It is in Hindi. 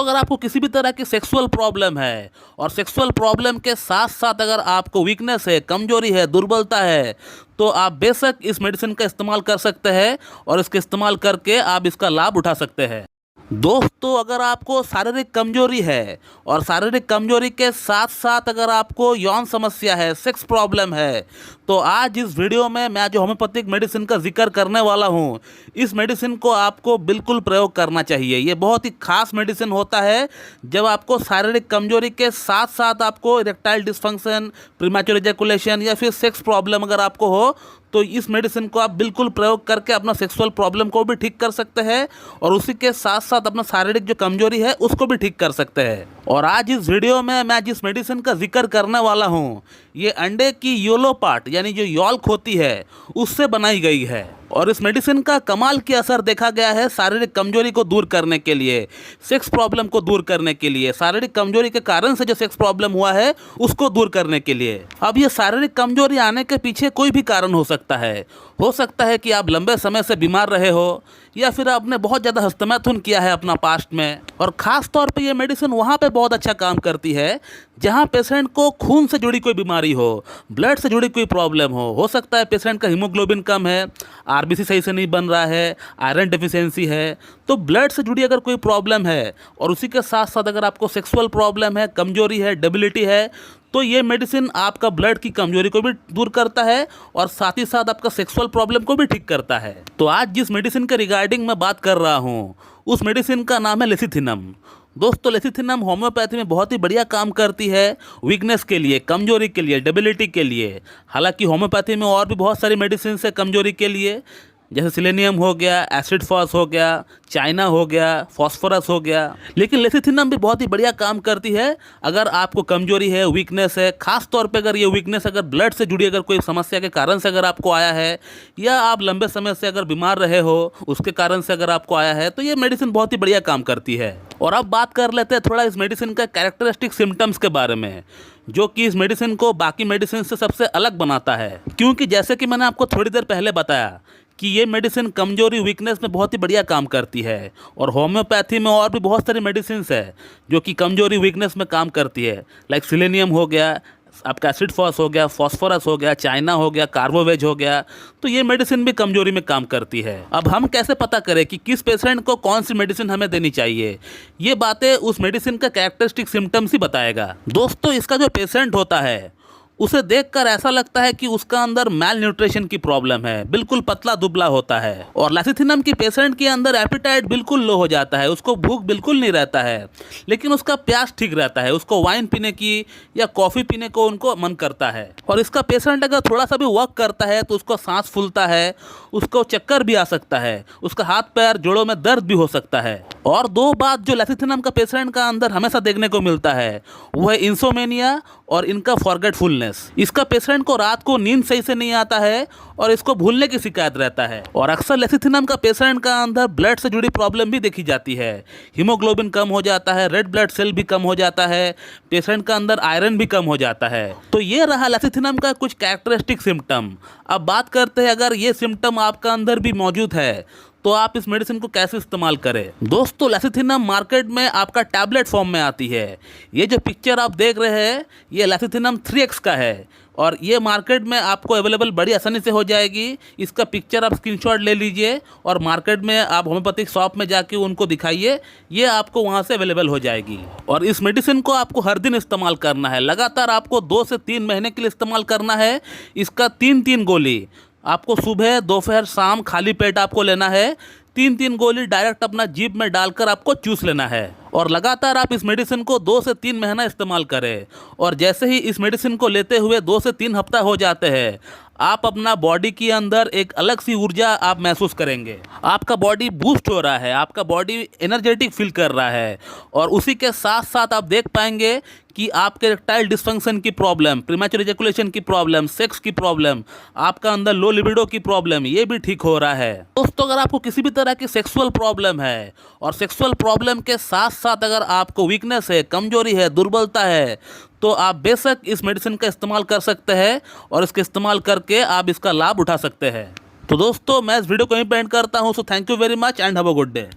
दोस्तों अगर आपको किसी भी तरह की सेक्सुअल प्रॉब्लम है और सेक्सुअल प्रॉब्लम के साथ साथ अगर आपको वीकनेस है, कमजोरी है, दुर्बलता है, तो आप बेशक इस मेडिसिन का इस्तेमाल कर सकते हैं और इसके इस्तेमाल करके आप इसका लाभ उठा सकते हैं। दोस्तों अगर आपको शारीरिक कमजोरी है और शारीरिक कमजोरी के साथ साथ अगर आपको यौन समस्या है, सेक्स प्रॉब्लम है, तो आज इस वीडियो में मैं जो होम्योपैथिक मेडिसिन का जिक्र करने वाला हूं, इस मेडिसिन को आपको बिल्कुल प्रयोग करना चाहिए। ये बहुत ही खास मेडिसिन होता है जब आपको शारीरिक कमजोरी के साथ साथ आपको इरेक्टाइल डिस्फंक्शन, प्रीमैच्योर इजैकुलेशन या फिर सेक्स प्रॉब्लम अगर आपको हो, तो इस मेडिसिन को आप बिल्कुल प्रयोग करके अपना सेक्सुअल प्रॉब्लम को भी ठीक कर सकते हैं और उसी के साथ साथ अपना शारीरिक जो कमजोरी है उसको भी ठीक कर सकते हैं। और आज इस वीडियो में मैं जिस मेडिसिन का जिक्र करने वाला हूँ, ये अंडे की योलो पार्ट यानी जो यॉल्क होती है उससे बनाई गई है और इस मेडिसिन का कमाल की असर देखा गया है शारीरिक कमजोरी को दूर करने के लिए, सेक्स प्रॉब्लम को दूर करने के लिए, शारीरिक कमजोरी के कारण से जो सेक्स प्रॉब्लम हुआ है उसको दूर करने के लिए। अब ये शारीरिक कमजोरी आने के पीछे कोई भी कारण हो सकता है। हो सकता है कि आप लंबे समय से बीमार रहे हो या फिर आपने बहुत ज़्यादा हस्तमैथुन किया है अपना पास्ट में। और ख़ास तौर पे ये मेडिसिन वहाँ पे बहुत अच्छा काम करती है जहाँ पेशेंट को खून से जुड़ी कोई बीमारी हो, ब्लड से जुड़ी कोई प्रॉब्लम हो सकता है पेशेंट का हीमोग्लोबिन कम है, आरबीसी सही से नहीं बन रहा है, आयरन डेफिशिएंसी है, तो ब्लड से जुड़ी अगर कोई प्रॉब्लम है और उसी के साथ साथ अगर आपको सेक्सुअल प्रॉब्लम है, कमजोरी है, डेबिलिटी है, तो ये मेडिसिन आपका ब्लड की कमजोरी को भी दूर करता है और साथ ही साथ आपका सेक्सुअल प्रॉब्लम को भी ठीक करता है। तो आज जिस मेडिसिन के रिगार्डिंग मैं बात कर रहा हूँ उस मेडिसिन का नाम है लेसिथिनम। दोस्तों लेसिथिनम होम्योपैथी में बहुत ही बढ़िया काम करती है वीकनेस के लिए, कमजोरी के लिए, डेबिलिटी के लिए। हालांकि होम्योपैथी में और भी बहुत सारी मेडिसिन है कमजोरी के लिए, जैसे सिलेनियम हो गया, एसिड फॉस हो गया, चाइना हो गया, फॉस्फोरस हो गया, लेकिन लेसिथिनम भी बहुत ही बढ़िया काम करती है अगर आपको कमजोरी है, वीकनेस है। खास तौर पे अगर ये वीकनेस अगर ब्लड से जुड़ी अगर कोई समस्या के कारण से अगर आपको आया है या आप लंबे समय से अगर बीमार रहे हो उसके कारण से अगर आपको आया है, तो ये मेडिसिन बहुत ही बढ़िया काम करती है। और अब बात कर लेते हैं थोड़ा इस मेडिसिन का कैरेक्टरिस्टिक सिम्टम्स के बारे में, जो कि इस मेडिसिन को बाकी मेडिसिन से सबसे अलग बनाता है। क्योंकि जैसे कि मैंने आपको थोड़ी देर पहले बताया कि ये मेडिसिन कमजोरी, वीकनेस में बहुत ही बढ़िया काम करती है और होम्योपैथी में और भी बहुत सारी मेडिसिन है जो कि कमजोरी, वीकनेस में काम करती है। लाइक सिलेनियम हो गया, आपका एसिड फॉस हो गया, फॉस्फोरस हो गया, चाइना हो गया, कार्बोवेज हो गया, तो ये मेडिसिन भी कमजोरी में काम करती है। अब हम कैसे पता करें कि किस पेशेंट को कौन सी मेडिसिन हमें देनी चाहिए? ये बातें उस मेडिसिन का कैरेक्टरिस्टिक सिम्टम्स ही बताएगा। दोस्तों इसका जो पेशेंट होता है उसे देखकर ऐसा लगता है कि उसका अंदर मैल न्यूट्रिशन की प्रॉब्लम है, बिल्कुल पतला दुबला होता है। और लेसिथिनम की पेशेंट के अंदर एपिटाइट बिल्कुल लो हो जाता है, उसको भूख बिल्कुल नहीं रहता है, लेकिन उसका प्यास ठीक रहता है, उसको वाइन पीने की या कॉफ़ी पीने को उनको मन करता है। और इसका पेशेंट अगर थोड़ा सा भी वर्क करता है तो उसको सांस फूलता है, उसको चक्कर भी आ सकता है, उसका हाथ पैर जोड़ों में दर्द भी हो सकता है। और दो बात जो लेसिथिनम का पेशेंट का अंदर हमेशा देखने को मिलता है वो है इंसोमेनिया और इनका फॉरगेटफुलनेस। इसका पेशेंट को रात को नींद सही से नहीं आता है और इसको भूलने की शिकायत रहता है। और अक्सर लेसिथिनम का पेशेंट का अंदर ब्लड से जुड़ी प्रॉब्लम भी देखी जाती है, हीमोग्लोबिन कम हो जाता है, रेड ब्लड सेल भी कम हो जाता है, पेशेंट का अंदर आयरन भी कम हो जाता है। तो ये रहा लेसिथिनम का कुछ कैरेक्टरिस्टिक सिम्टम। अब बात करते हैं अगर ये सिम्टम आपका अंदर भी मौजूद है तो आप इस मेडिसिन को कैसे इस्तेमाल करें। दोस्तों लेसिथिनम मार्केट में आपका टैबलेट फॉर्म में आती है। ये जो पिक्चर आप देख रहे हैं ये लेसिथिनम 3x का है और ये मार्केट में आपको अवेलेबल बड़ी आसानी से हो जाएगी। इसका पिक्चर आप स्क्रीनशॉट ले लीजिए और मार्केट में आप होम्योपैथिक शॉप में जाके उनको दिखाइए, ये आपको वहाँ से अवेलेबल हो जाएगी। और इस मेडिसिन को आपको हर दिन इस्तेमाल करना है, लगातार आपको 2 से 3 महीने के लिए इस्तेमाल करना है। इसका 3-3 गोली आपको सुबह, दोपहर, शाम खाली पेट आपको लेना है। 3-3 गोली डायरेक्ट अपना जीभ में डालकर आपको चूस लेना है और लगातार आप इस मेडिसिन को 2 से 3 महीना इस्तेमाल करें। और जैसे ही इस मेडिसिन को लेते हुए 2 से 3 हफ्ता हो जाते हैं, आप अपना बॉडी के अंदर एक अलग सी ऊर्जा आप महसूस करेंगे। आपका बॉडी बूस्ट हो रहा है, आपका बॉडी एनर्जेटिक फील कर रहा है और उसी के साथ साथ आप देख पाएंगे कि आपके इरेक्टाइल डिस्फंक्शन की प्रॉब्लम, प्रीमैच्योर इजैकुलेशन की प्रॉब्लम, सेक्स की प्रॉब्लम, आपका अंदर लो लिबिडो की प्रॉब्लम, ये भी ठीक हो रहा है। दोस्तों अगर आपको किसी भी तरह की सेक्सुअल प्रॉब्लम है और सेक्सुअल प्रॉब्लम के साथ साथ अगर आपको वीकनेस है, कमजोरी है, दुर्बलता है, तो आप बेशक इस मेडिसिन का इस्तेमाल कर सकते हैं और इसके इस्तेमाल करके आप इसका लाभ उठा सकते हैं। तो दोस्तों मैं इस वीडियो को यहीं पे एंड करता हूँ। So thank you very much and have a good day.